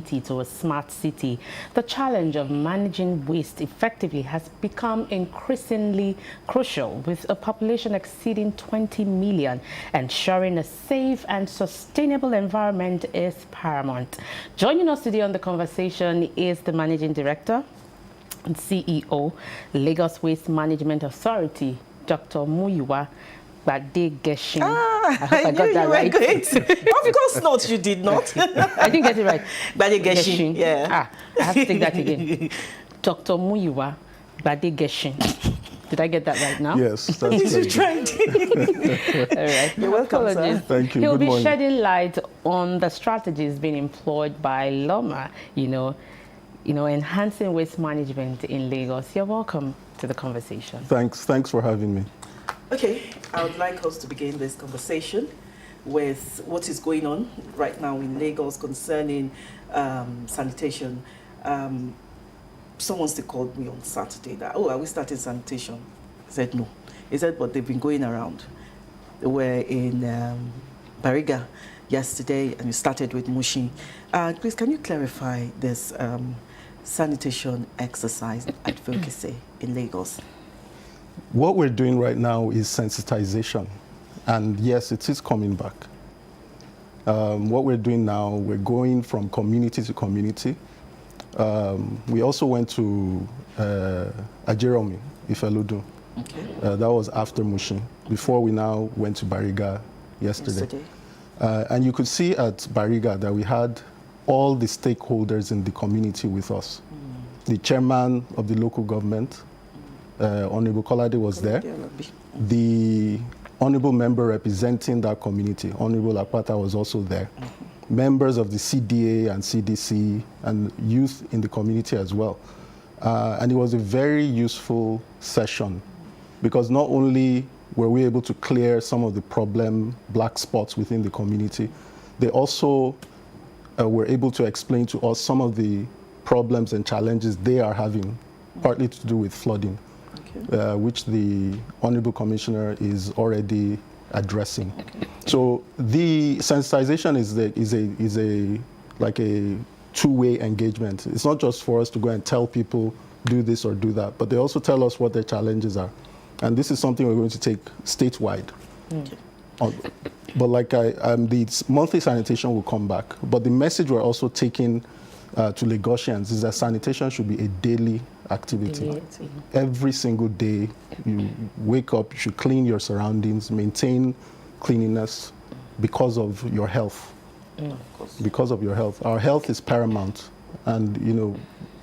city to a smart city, the challenge of managing waste effectively has become increasingly crucial. With a population exceeding 20 million, ensuring a safe and sustainable environment is paramount. Joining us today on the conversation is the Managing Director and CEO, Lagos Waste Management Authority, Dr. Muyiwa Gbadegeshin. I hope I got that right. Of course not, you did not. I didn't get it right. Gbadegeshin, yeah. I have to take that again. Dr. Muyiwa Gbadegeshin. Did I get that right now? Yes, that's You tried. All right. You're welcome, sir. Thank you. He'll Good be morning. shedding light on the strategies being employed by LMA, enhancing waste management in Lagos. You're welcome to the conversation. Thanks for having me. Okay, I would like us to begin this conversation with what is going on right now in Lagos concerning sanitation. Someone still called me on Saturday that, are we starting sanitation? I said no. He said, but they've been going around. They were in Bariga yesterday and we started with Mushi. Please, can you clarify this sanitation exercise advocacy in Lagos? What we're doing right now is sensitization. And yes, it is coming back. What we're doing now, we're going from community to community. We also went to Ajeromi, Ifelodun. Okay. That was after Mushin, before we now went to Bariga yesterday. And you could see at Bariga that we had all the stakeholders in the community with us. The chairman of the local government, Honorable Kolade, was there. The honorable member representing that community, Honorable Akpata, was also there. Members of the CDA and CDC and youth in the community as well. And it was a very useful session because not only were we able to clear some of the black spots within the community, they also were able to explain to us some of the problems and challenges they are having, partly to do with flooding. Okay. Which the Honorable Commissioner is already addressing. Okay. So the sensitization is like a two-way engagement. It's not just for us to go and tell people do this or do that, but they also tell us what their challenges are. And this is something we're going to take statewide. Okay. But like the monthly sanitation will come back. But the message we're also taking to Lagosians is that sanitation should be a daily activity. Every single day you wake up, you should clean your surroundings, maintain cleanliness because of your health. Because of your health. Our health is paramount. And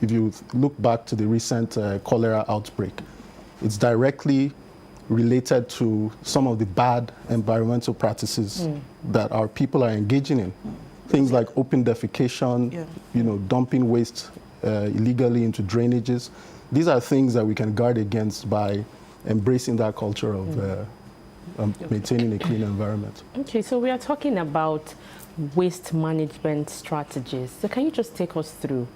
if you look back to the recent cholera outbreak, it's directly related to some of the bad environmental practices that our people are engaging in. Things like open defecation, dumping waste illegally into drainages. These are things that we can guard against by embracing that culture of maintaining a clean environment. Okay, so we are talking about waste management strategies. So can you just take us through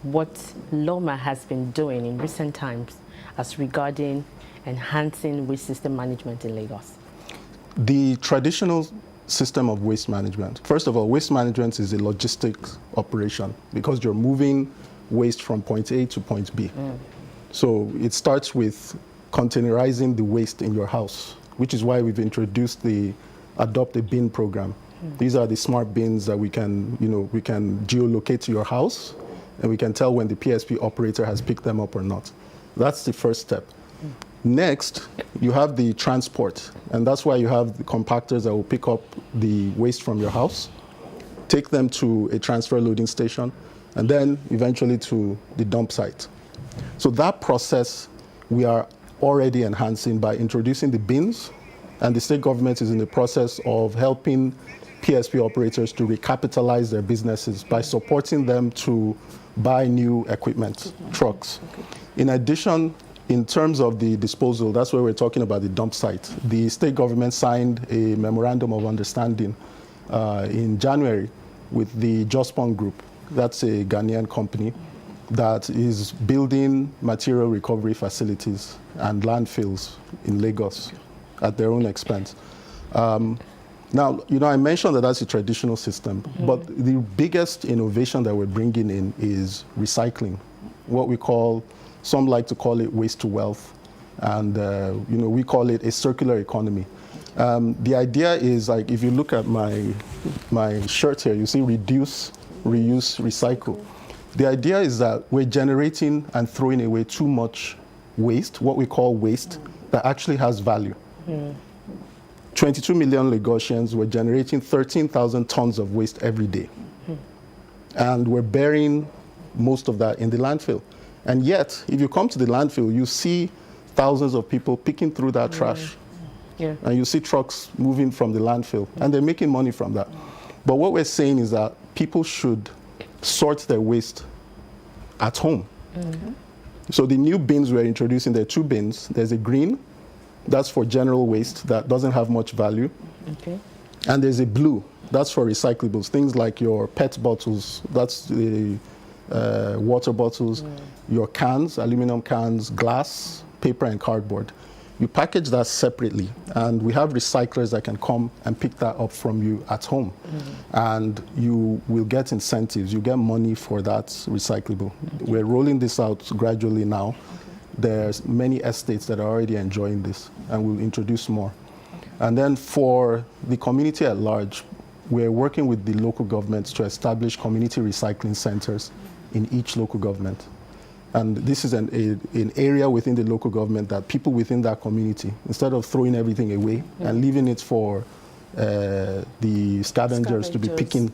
what LMA has been doing in recent times as regarding enhancing waste system management in Lagos? The traditional system of waste management. First of all, waste management is a logistics operation because you're moving waste from point A to point B. So it starts with containerizing the waste in your house, which is why we've introduced the Adopt a Bin program. These are the smart bins that we can geolocate to your house and we can tell when the PSP operator has picked them up or not. That's the first step. Next, you have the transport, and that's why you have the compactors that will pick up the waste from your house, take them to a transfer loading station, and then eventually to the dump site. So that process we are already enhancing by introducing the bins, and the state government is in the process of helping PSP operators to recapitalize their businesses by supporting them to buy new equipment, trucks. In addition, in terms of the disposal, that's where we're talking about the dump site. The state government signed a memorandum of understanding in January with the Jospon Group. That's a Ghanaian company that is building material recovery facilities and landfills in Lagos at their own expense. Now, I mentioned that that's a traditional system, but the biggest innovation that we're bringing in is recycling, what we call, some like to call it waste to wealth, and we call it a circular economy. The idea is, like, if you look at my shirt here, you see reduce, reuse, recycle. The idea is that we're generating and throwing away too much waste, what we call waste, that actually has value. 22 million Lagosians were generating 13,000 tons of waste every day. And we're burying most of that in the landfill. And yet, if you come to the landfill, you see thousands of people picking through that trash. Yeah. And you see trucks moving from the landfill, and they're making money from that. But what we're saying is that people should sort their waste at home. So the new bins we're introducing, there are 2 bins. There's a green, that's for general waste that doesn't have much value. Okay. And there's a blue, that's for recyclables, things like your PET bottles, that's the water bottles, your cans, aluminum cans, glass, paper, and cardboard. You package that separately, and we have recyclers that can come and pick that up from you at home. And you will get incentives, you get money for that recyclable. We're rolling this out gradually now. There's many estates that are already enjoying this, and we'll introduce more. And then for the community at large, we're working with the local governments to establish community recycling centers in each local government. And this is an area within the local government that people within that community, instead of throwing everything away and leaving it for the scavengers to be picking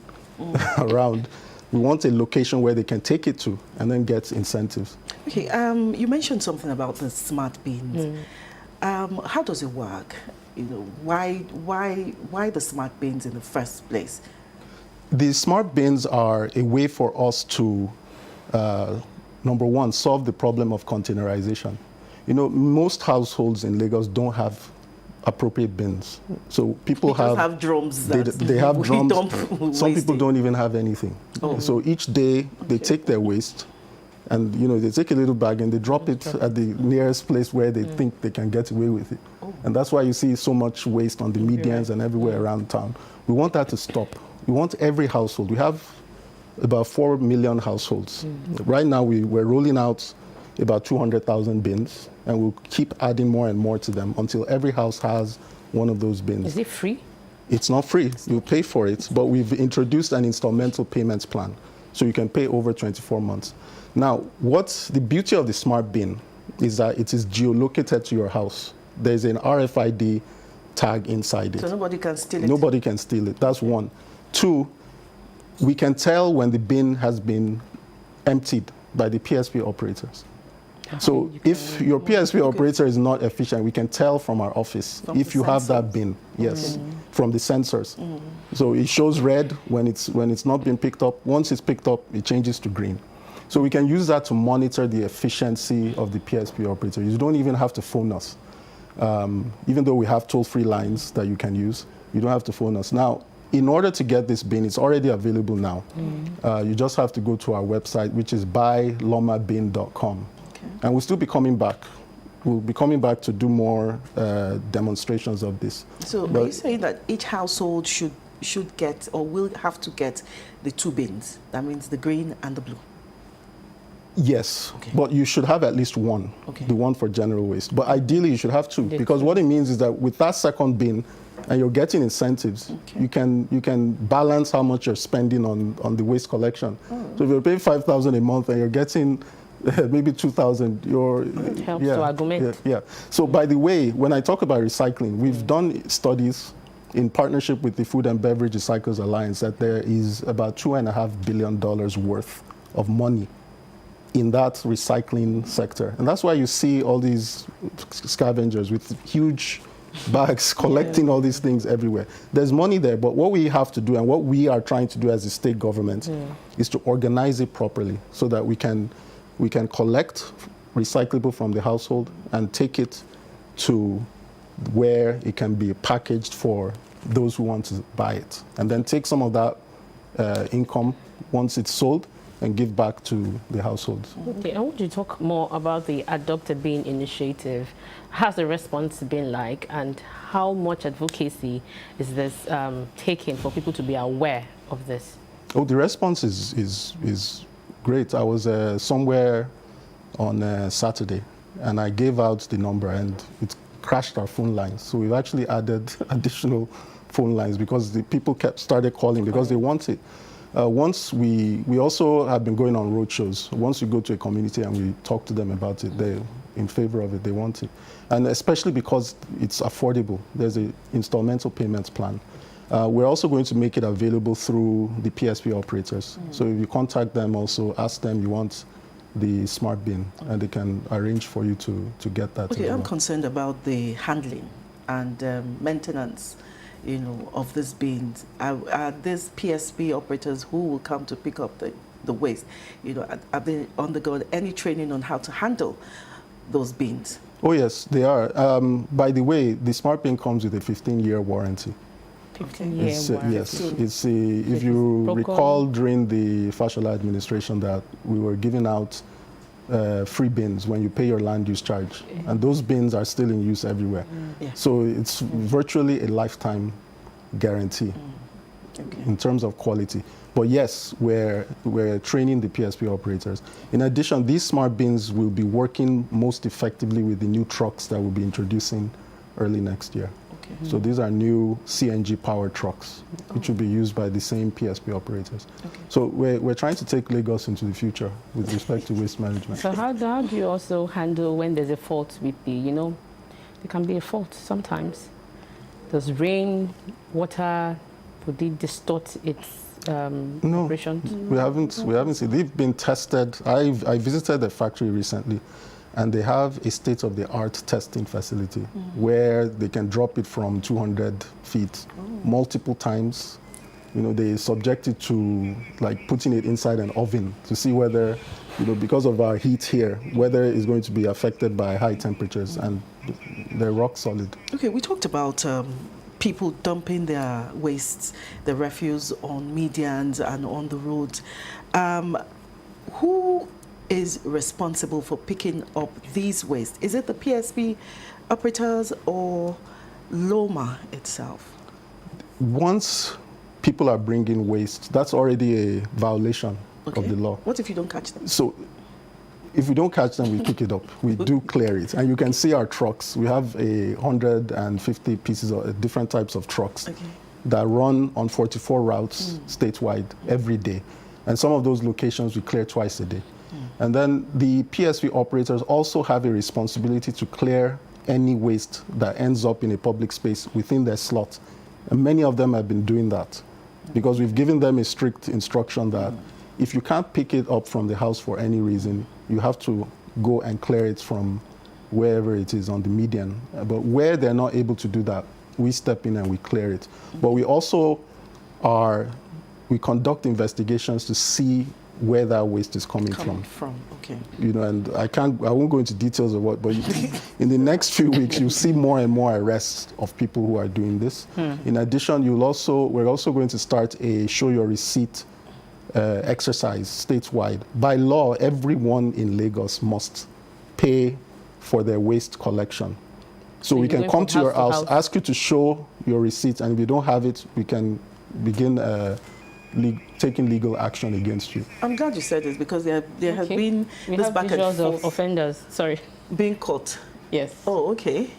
around, we want a location where they can take it to and then get incentives. Okay, you mentioned something about the smart bins. How does it work? Why the smart bins in the first place? The smart bins are a way for us to number one, solve the problem of containerization. Most households in Lagos don't have appropriate bins. So people have drums. They have drums. Some people wasting. don't even have anything. So each day they take their waste, and they take a little bag and they drop it at the nearest place where they think they can get away with it. And that's why you see so much waste on the medians and everywhere around town. We want that to stop. We want every household. We have about 4 million households. Right now, we're rolling out about 200,000 bins, and we'll keep adding more and more to them until every house has one of those bins. Is it free? It's not free. You'll pay for it, but we've introduced an installmental payments plan, so you can pay over 24 months. Now, what's the beauty of the smart bin is that it is geolocated to your house. There's an RFID tag inside it. So nobody can steal it? Nobody can steal it. That's one. 2, we can tell when the bin has been emptied by the PSP operators. So if your PSP operator is not efficient, we can tell from our office if you have that bin, yes, from the sensors. So it shows red when it's not been picked up. Once it's picked up, it changes to green. So we can use that to monitor the efficiency of the PSP operator. You don't even have to phone us. Even though we have toll-free lines that you can use, you don't have to phone us. Now, in order to get this bin, it's already available now. You just have to go to our website, which is buylomabin.com. And we'll still be coming back. We'll be coming back to do more demonstrations of this. So are you saying that each household should get, or will have to get, the 2 bins? That means the green and the blue? Yes, but you should have at least one, the one for general waste. But ideally, you should have 2, because what it means is that with that second bin, and you're getting incentives, you can balance how much you're spending on the waste collection. So if you're paying 5,000 a month and you're getting maybe 2,000, it helps to argument. Yeah. So by the way, when I talk about recycling, we've done studies in partnership with the Food and Beverage Recyclers Alliance that there is about $2.5 billion worth of money in that recycling sector. And that's why you see all these scavengers with huge bags collecting all these things everywhere. There's money there, but what we have to do, and what we are trying to do as a state government, is to organize it properly so that we can collect recyclable from the household and take it to where it can be packaged for those who want to buy it, and then take some of that income once it's sold and give back to the households. Okay, I want you to talk more about the Adopt a Bin initiative. How's the response been like, and how much advocacy is this taking for people to be aware of this? Oh, the response is great. I was somewhere on Saturday, and I gave out the number, and it crashed our phone lines. So we've actually added additional phone lines because the people started calling because they want it. Once we also have been going on road shows. Once you go to a community and we talk to them about it, they're in favor of it, they want it. And especially because it's affordable. There's an installmental payments plan. We're also going to make it available through the PSP operators. So if you contact them also, ask them you want the smart bin, and they can arrange for you to get that. Okay, I'm concerned about the handling and maintenance, of these bins. Are these PSP operators who will come to pick up the waste? Have they undergone any training on how to handle those bins? Oh yes, they are. By the way, the smart bin comes with a 15-year warranty. 15-year Yes, if you recall during the Fashola administration that we were giving out free bins when you pay your land use charge, and those bins are still in use everywhere. Yeah. So it's virtually a lifetime guarantee in terms of quality. But yes, we're training the PSP operators. In addition, these smart bins will be working most effectively with the new trucks that we'll be introducing early next year. So these are new CNG-powered trucks, which will be used by the same PSP operators. So we're trying to take Lagos into the future with respect to waste management. So how do you also handle when there's a fault with there can be a fault sometimes. Does rain, water, would it distort its operations? We haven't seen. They've been tested. I visited the factory recently, and they have a state-of-the-art testing facility where they can drop it from 200 feet multiple times. They subject it to like putting it inside an oven to see whether, because of our heat here, whether it's going to be affected by high temperatures, and they're rock solid. Okay, we talked about people dumping their wastes, the refuse on medians and on the roads. Who is responsible for picking up these wastes? Is it the PSP operators or LMA itself? Once people are bringing waste, that's already a violation of the law. What if you don't catch them? So if we don't catch them, we pick it up. We do clear it. And you can see our trucks. We have 150 pieces of different types of trucks that run on 44 routes statewide every day. And some of those locations we clear twice a day. And then the PSV operators also have a responsibility to clear any waste that ends up in a public space within their slot. And many of them have been doing that because we've given them a strict instruction that if you can't pick it up from the house for any reason, you have to go and clear it from wherever it is on the median. But where they're not able to do that, we step in and we clear it. But we also we conduct investigations to see where that waste is coming from. Okay. And I won't go into details of what, but in the next few weeks, you'll see more and more arrests of people who are doing this. In addition, we're also going to start a show your receipt exercise statewide. By law, everyone in Lagos must pay for their waste collection. So we can come to your house, ask you to show your receipt, and if you don't have it, we can begin taking legal action against you. I'm glad you said this because there has been this back and forth of offenders. Sorry, being caught. Yes. Oh, okay.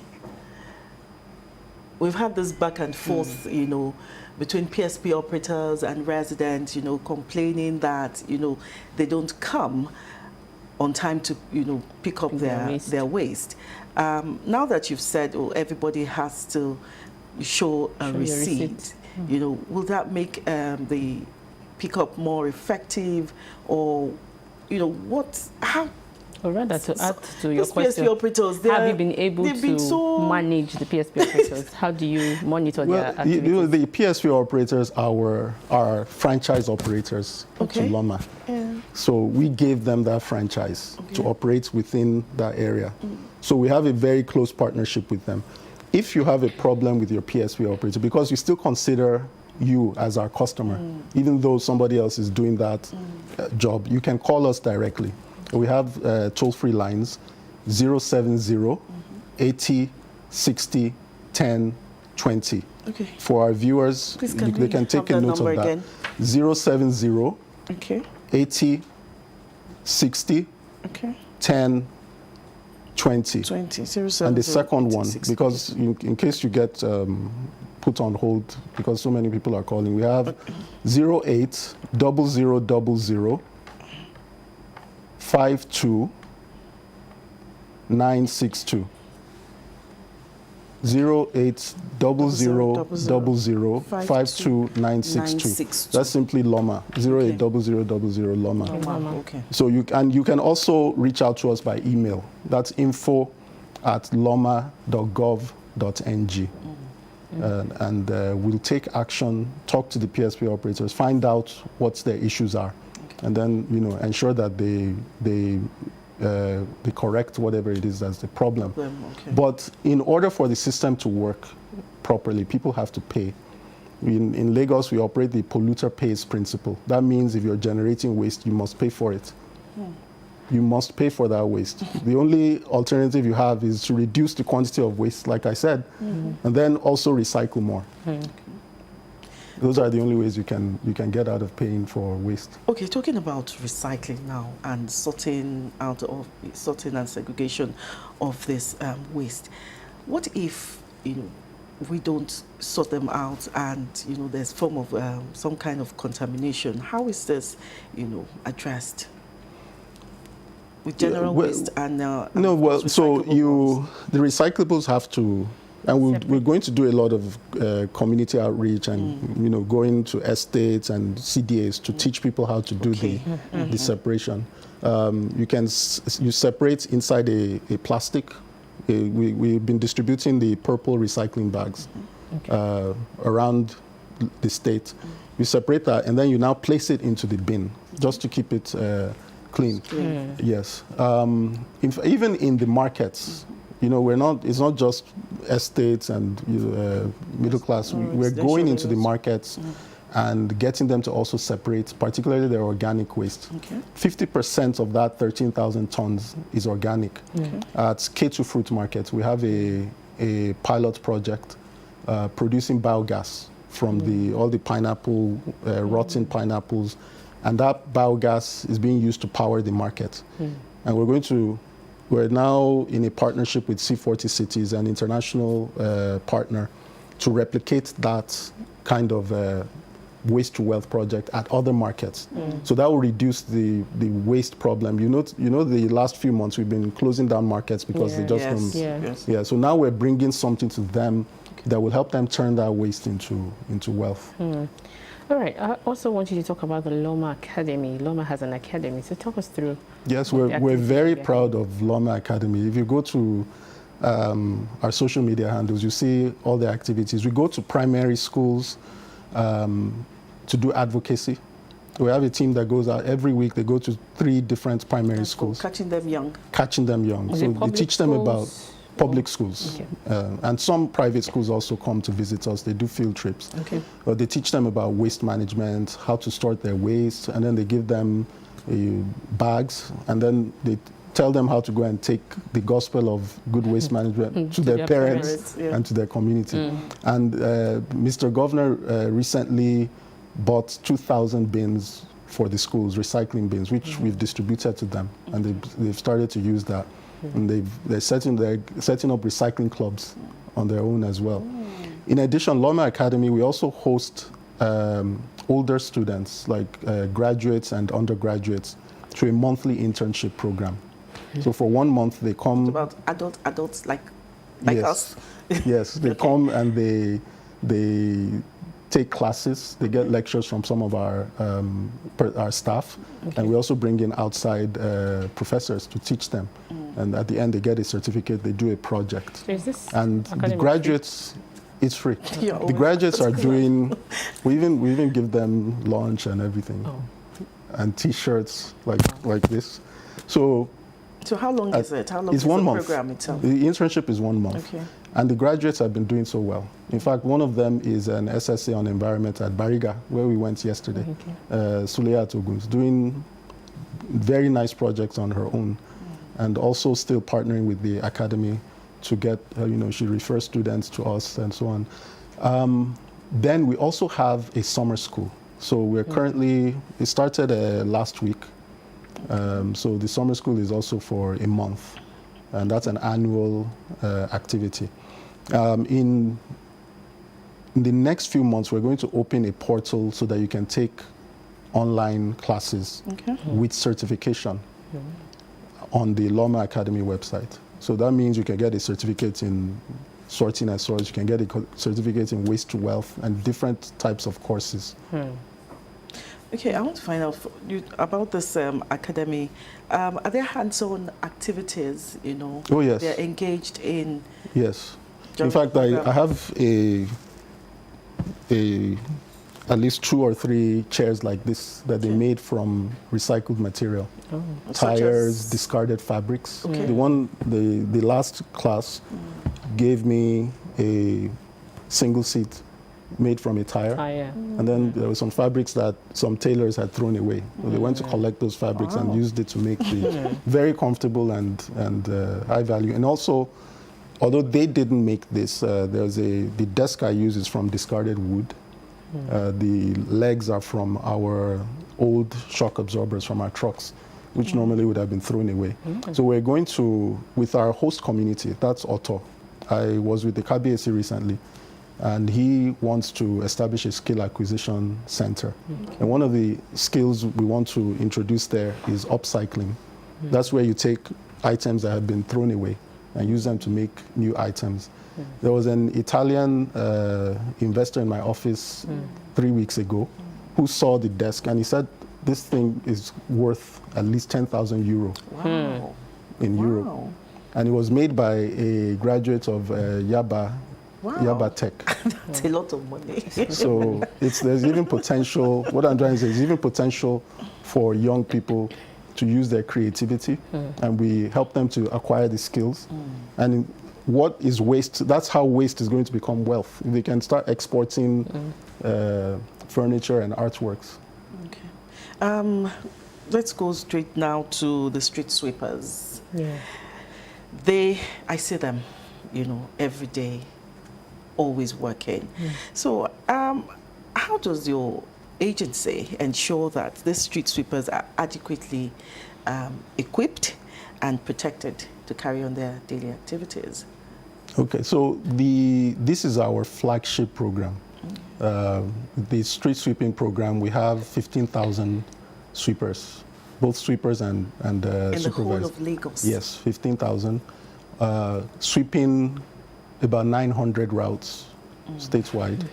We've had this back and forth, between PSP operators and residents, complaining that they don't come on time to pick up their waste. Now that you've said everybody has to show a receipt. Will that make the pickup more effective, or how? Or rather, to add to your question, PSP operators, have you been able to manage the PSP operators? How do you monitor their activities? The PSP operators are franchise operators to LMA. So we gave them that franchise to operate within that area. So we have a very close partnership with them. If you have a problem with your PSP operator, because we still consider you as our customer, even though somebody else is doing that job. You can call us directly. We have toll-free lines, 070 80 60 10 20. Okay. For our viewers, Please, they can take a note of that. Again? 070 Okay. 80 60 Okay. 10 20. 20. 070 And the second 80, one, 60. because in case you get put on hold because so many people are calling, we have 08 0000 52 962. 08 0000 52 962. That's simply LOMA. 08 0000 LOMA. Okay. So you can also reach out to us by email. That's info@loma.gov.ng. And we'll take action, talk to the PSP operators, find out what their issues are, and then ensure that they correct whatever it is that's the problem. Okay. But in order for the system to work properly, people have to pay. In Lagos, we operate the polluter pays principle. That means if you're generating waste, you must pay for it. You must pay for that waste. The only alternative you have is to reduce the quantity of waste, like I said, and then also recycle more. Those are the only ways you can get out of paying for waste. Okay, talking about recycling now and sorting and segregation of this waste. What if we don't sort them out and there's form of some kind of contamination? How is this addressed? With general waste and the recyclables have to, and we're going to do a lot of community outreach and going to estates and CDAs to teach people how to do the separation. You separate inside a plastic. We've been distributing the purple recycling bags around the state. You separate that and then you now place it into the bin just to keep it clean. Yes. Even in the markets, it's not just estates and middle class. We're going into the markets and getting them to also separate, particularly their organic waste. 50% of that 13,000 tons is organic. At K2 Fruit Market, we have a pilot project producing biogas from all the pineapple, rotten pineapples, and that biogas is being used to power the market. And we're now in a partnership with C40 Cities, an international partner, to replicate that kind of waste to wealth project at other markets. So that will reduce the waste problem. The last few months we've been closing down markets because they just don't. Yeah. So now we're bringing something to them that will help them turn that waste into wealth. All right. I also want you to talk about the LMA Academy. LMA has an academy, so talk us through. Yes, we're very proud of LMA Academy. If you go to our social media handles, you see all the activities. We go to primary schools to do advocacy. We have a team that goes out every week. They go to 3 different primary schools. Catching them young. So they teach them about public schools. And some private schools also come to visit us. They do field trips. But they teach them about waste management, how to store their waste, and then they give them bags, and then they tell them how to go and take the gospel of good waste management to their parents and to their community. And Mr. Governor recently bought 2,000 bins for the schools, recycling bins, which we've distributed to them, and they've started to use that. And they're setting up recycling clubs on their own as well. In addition, LMA Academy, we also host older students, like graduates and undergraduates, to a monthly internship program. So for 1 month, they come. It's about adults like us. Yes, they come and they take classes. They get lectures from some of our staff, and we also bring in outside professors to teach them. And at the end, they get a certificate. They do a project. So is this and the graduates, it's free. The graduates are doing. We even give them lunch and everything, and T-shirts like this. So how long is it? How long is is the program itself? The internship is 1 month. And the graduates have been doing so well. In fact, one of them is an SSA on environment at Bariga, where we went yesterday. Suleya Togun's doing very nice projects on her own, and also still partnering with the academy to get, she refers students to us and so on. Then we also have a summer school. So we're currently, it started last week. So the summer school is also for a month, and that's an annual activity. In the next few months, we're going to open a portal so that you can take online classes with certification on the LMA Academy website. So that means you can get a certificate in sorting and storage, you can get a certificate in waste to wealth, and different types of courses. Okay, I want to find out about this academy. Are there hands-on activities, Oh, yes. they're engaged in? Yes. In fact, I have at least 2 or 3 chairs like this that they made from recycled material. Tires, discarded fabrics. The last class gave me a single seat made from a tire. And then there were some fabrics that some tailors had thrown away. So they went to collect those fabrics and used it to make the very comfortable and high value. And also, although they didn't make this, the desk I use is from discarded wood. The legs are from our old shock absorbers from our trucks, which normally would have been thrown away. So we're going to, with our host community, that's Otto. I was with the KBAC recently, and he wants to establish a skill acquisition center. And one of the skills we want to introduce there is upcycling. That's where you take items that have been thrown away and use them to make new items. There was an Italian investor in my office 3 weeks ago who saw the desk, and he said, this thing is worth at least 10,000 euro in Europe. And it was made by a graduate of Yaba Tech. That's a lot of money. So there's even potential, what I'm trying to say, there's even potential for young people to use their creativity, and we help them to acquire the skills. And what is waste? That's how waste is going to become wealth. They can start exporting furniture and artworks. Okay. Let's go straight now to the street sweepers. I see them, every day, always working. So how does your agency ensure that the street sweepers are adequately equipped and protected to carry on their daily activities? Okay, so this is our flagship program. The street sweeping program, we have 15,000 sweepers, both sweepers and supervisors. In the whole of Lagos? Yes, 15,000. Sweeping about 900 routes statewide.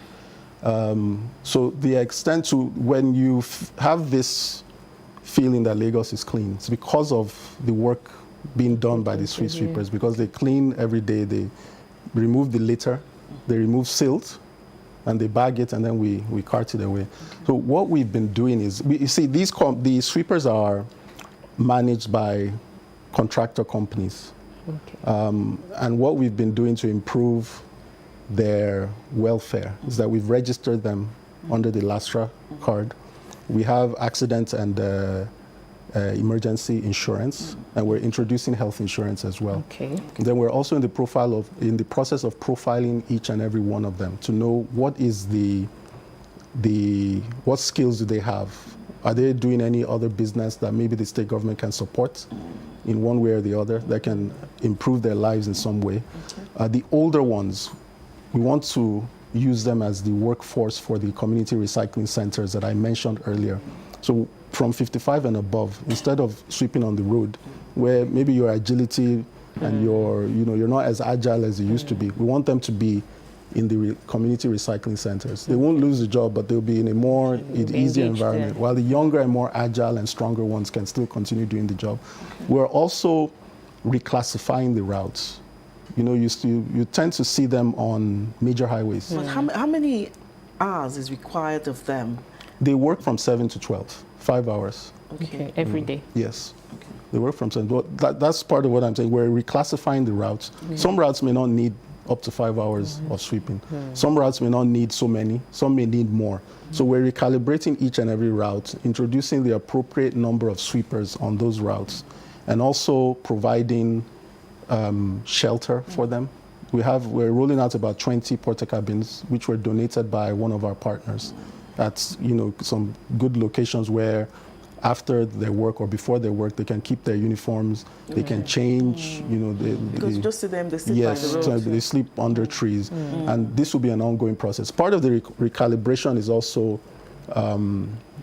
So the extent to when you have this feeling that Lagos is clean, it's because of the work being done by the street sweepers, because they clean every day, they remove the litter, they remove silt, and they bag it, and then we cart it away. So what we've been doing is, you see, the sweepers are managed by contractor companies. And what we've been doing to improve their welfare is that we've registered them under the LASTRA card. We have accident and emergency insurance, and we're introducing health insurance as well. And then we're also in the process of profiling each and every one of them to know what skills do they have. Are they doing any other business that maybe the state government can support in one way or the other that can improve their lives in some way? The older ones, we want to use them as the workforce for the community recycling centers that I mentioned earlier. So from 55 and above, instead of sweeping on the road, where maybe your agility and you're not as agile as you used to be, we want them to be in the community recycling centers. They won't lose the job, but they'll be in a more easier environment, while the younger and more agile and stronger ones can still continue doing the job. We're also reclassifying the routes. You tend to see them on major highways. But how many hours is required of them? They work from 7 to 12, 5 hours. Every day. Yes. They work from 7. But that's part of what I'm saying. We're reclassifying the routes. Some routes may not need up to 5 hours of sweeping. Some routes may not need so many, some may need more. So we're recalibrating each and every route, introducing the appropriate number of sweepers on those routes, and also providing shelter for them. We're rolling out about 20 porta cabins, which were donated by one of our partners. That's, some good locations where after their work or before their work, they can keep their uniforms, they can change, Because you just see them, they sleep yes, by the road. so they sleep under trees. And this will be an ongoing process. Part of the recalibration is also,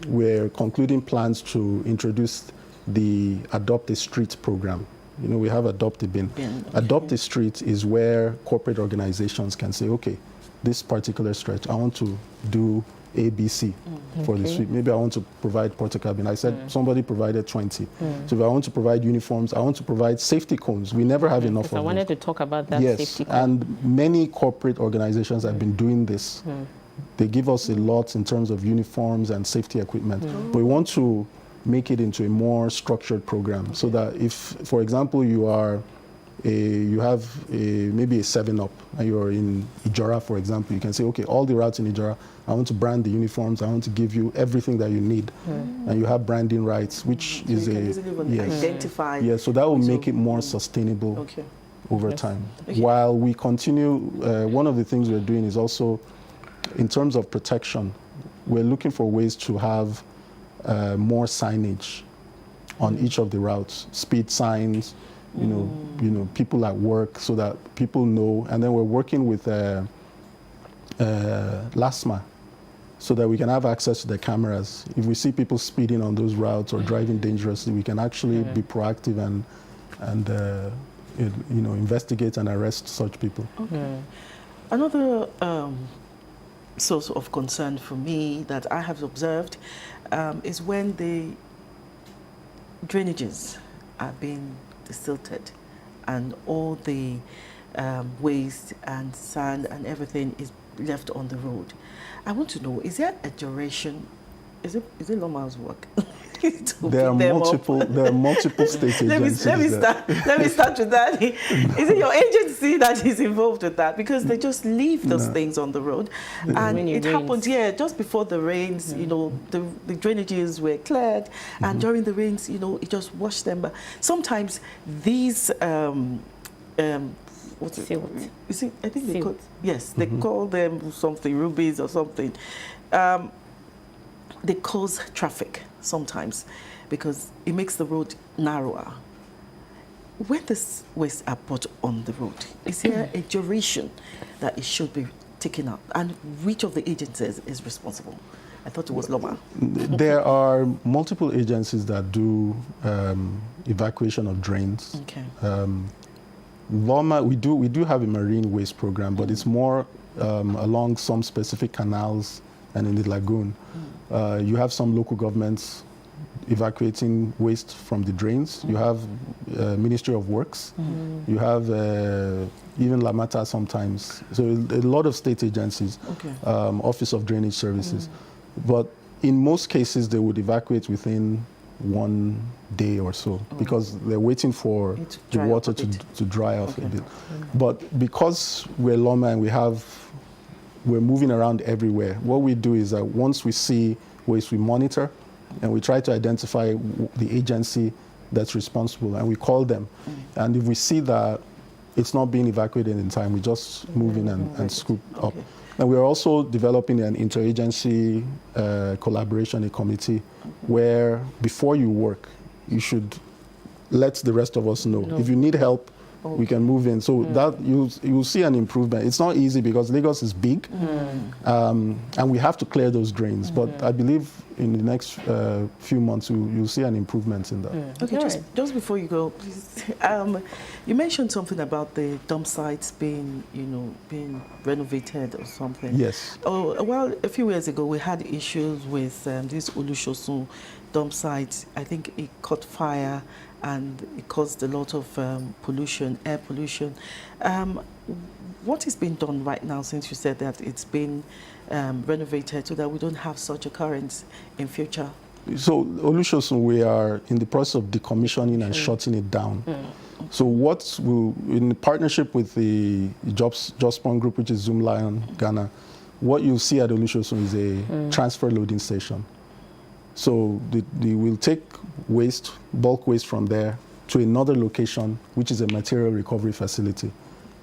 we're concluding plans to introduce the Adopt a Street program. We have Adopt a Bin. Adopt a Street is where corporate organizations can say, okay, this particular stretch, I want to do A, B, C for the sweep. Maybe I want to provide porta cabin. I said somebody provided 20. So if I want to provide uniforms, I want to provide safety cones. We never have enough of them. I wanted to talk about that safety cone. And many corporate organizations have been doing this. They give us a lot in terms of uniforms and safety equipment. But we want to make it into a more structured program so that if, for example, you have maybe a 7-Up and you're in Ijora, for example, you can say, okay, all the routes in Ijora, I want to brand the uniforms, I want to give you everything that you need. And you have branding rights, which So is you can easily identify. Yeah, so that will make it more sustainable over time. While we continue, one of the things we're doing is also, in terms of protection, we're looking for ways to have more signage on each of the routes, speed signs, people at work, so that people know. And then we're working with LASMA, so that we can have access to the cameras. If we see people speeding on those routes or driving dangerously, we can actually be proactive and investigate and arrest such people. Another source of concern for me that I have observed is when the drainages are being desilted and all the waste and sand and everything is left on the road. I want to know, is there a duration? Is it LMA's work? There are multiple state agencies. Let me start with that. Is it your agency that is involved with that? Because they just leave those things on the road, and it happened just before the rains. The drainages were cleared, and during the rains, it just washed them. But sometimes these what's it? You see, I think they call, they call them something, rubies or something. They cause traffic sometimes because it makes the road narrower. When this waste are put on the road, is there a duration that it should be taken out? And which of the agencies is responsible? I thought it was LMA. There are multiple agencies that do evacuation of drains. Okay. LMA, we do have a marine waste program, but it's more along some specific canals and in the lagoon. You have some local governments evacuating waste from the drains. You have Ministry of Works. You have even Lamata sometimes. So a lot of state agencies, Office of Drainage Services. But in most cases, they would evacuate within 1 day or so because they're waiting for the water to dry off a bit. But because we're LMA and we're moving around everywhere, what we do is that once we see waste, we monitor and we try to identify the agency that's responsible and we call them. And if we see that it's not being evacuated in time, we just move in and scoop up. And we're also developing an interagency collaboration, a committee, where before you work, you should let the rest of us know. If you need help, we can move in. So that you'll see an improvement. It's not easy because Lagos is big, and we have to clear those drains. But I believe in the next few months, you'll see an improvement in that. Okay, just before you go, please. You mentioned something about the dump sites being renovated or something. Yes. Oh, well, a few years ago, we had issues with this Olusosun dump site. I think it caught fire and it caused a lot of pollution, air pollution. What is being done right now, since you said that it's been renovated, so that we don't have such occurrence in future? So Olusosun, we are in the process of decommissioning and shutting it down. So what will, in partnership with the Jospon Group, which is Zoom Lion Ghana, what you'll see at Olusosun is a transfer loading station. So they will take waste, bulk waste from there to another location, which is a material recovery facility.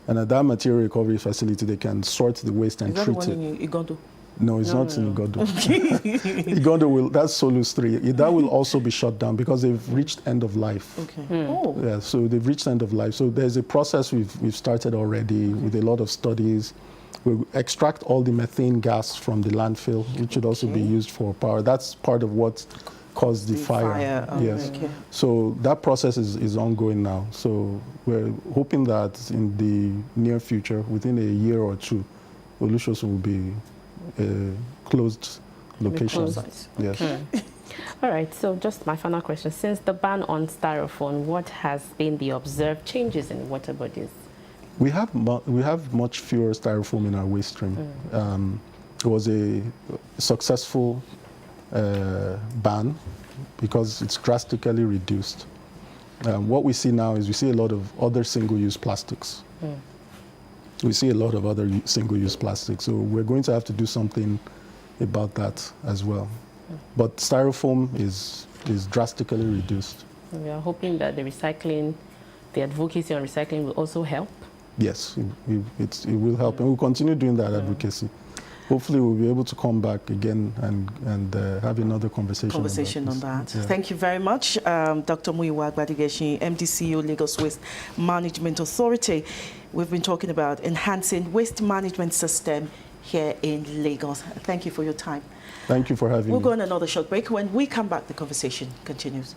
And at that material recovery facility, they can sort the waste and treat it. Is that the one in Igondo? No, it's not in Igondo. Igondo will, that's Solus 3. That will also be shut down because they've reached end of life. Okay. Oh. Yeah, so they've reached end of life. So there's a process we've started already with a lot of studies. We'll extract all the methane gas from the landfill, which should also be used for power. That's part of what caused the fire. Yes. Okay. So that process is ongoing now. So we're hoping that in the near future, within a year or two, Olusosun will be a closed location. Yes. All right, so just my final question. Since the ban on styrofoam, what has been the observed changes in water bodies? We have much fewer styrofoam in our waste stream. It was a successful ban because it's drastically reduced. What we see now is we see a lot of other single-use plastics. We see a lot of other single-use plastics. So we're going to have to do something about that as well. But styrofoam is drastically reduced. We are hoping that the advocacy on recycling will also help. Yes, it will help. And we'll continue doing that advocacy. Hopefully we'll be able to come back again and have another conversation on that. Yeah. Thank you very much, Dr. Muyiwa Gbadigesin, MD/CEO, Lagos Waste Management Authority. We've been talking about enhancing waste management system here in Lagos. Thank you for your time. Thank you for having me. We'll go on another short break. When we come back, the conversation continues.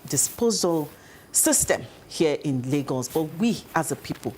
Disposal system here in Lagos, but we as a people,